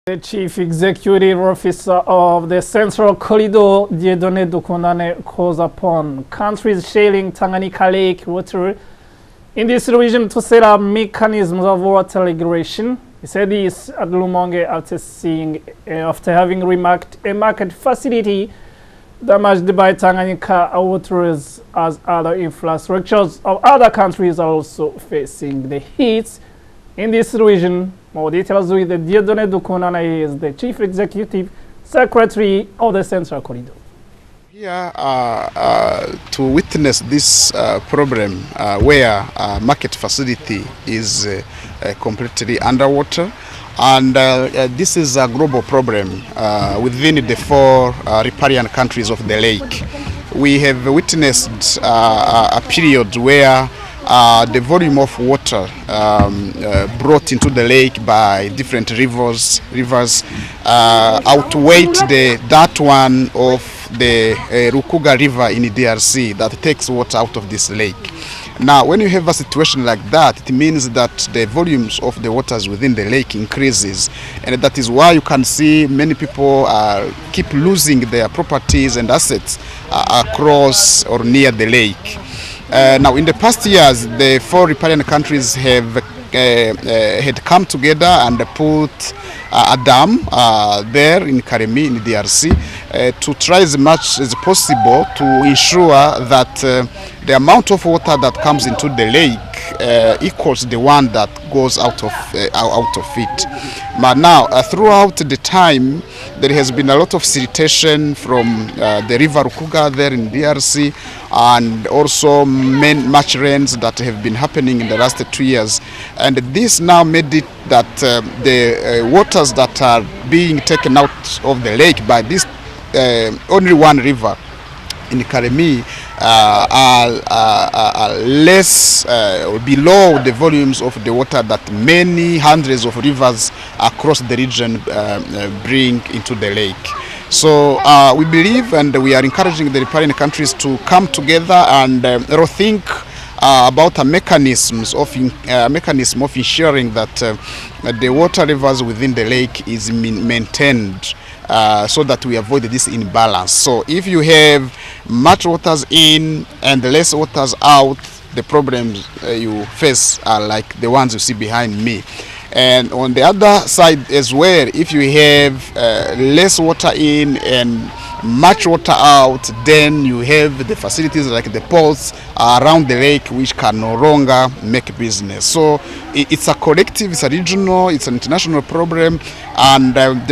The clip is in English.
The Chief Executive Officer of the Central Corridor, Dieudonné Dukonane, calls upon countries sharing Tanganyika Lake water in this region to set up mechanisms of water regulation. He said this at Lumonge after having remarked a market facility damaged by Tanganyika waters as other infrastructures of other countries are also facing the heat in this region. More details with Dieudonné Dukonane, is the Chief Executive Secretary of the Central Corridor. Here to witness this problem where market facility is completely underwater, and this is a global problem within the four riparian countries of the lake. We have witnessed a period where the volume of water brought into the lake by different rivers outweighed that one of the Rukuga River in the DRC that takes water out of this lake. Now, when you have a situation like that, it means that the volumes of the waters within the lake increases, and that is why you can see many people keep losing their properties and assets across or near the lake. Now, in the past years, the four riparian countries have had come together and put a dam there in Karemi in the DRC to try as much as possible to ensure that the amount of water that comes into the lake equals the one that goes out of it. But now, throughout the time, there has been a lot of siltation from the river Rukuga there in DRC, and also much rains that have been happening in the last 2 years. And this now made it that the waters that are being taken out of the lake by this only one river in Karemi are less below the volumes of the water that many hundreds of rivers across the region bring into the lake. So we believe, and we are encouraging the riparian countries to come together and rethink about a mechanism of ensuring that the water levels within the lake is maintained, so that we avoid this imbalance. So if you have much waters in and less waters out, the problems you face are like the ones you see behind me. And on the other side as well, if you have less water in and much water out, then you have the facilities like the ports around the lake which can no longer make business. So it's a collective, it's a regional, it's an international problem, and the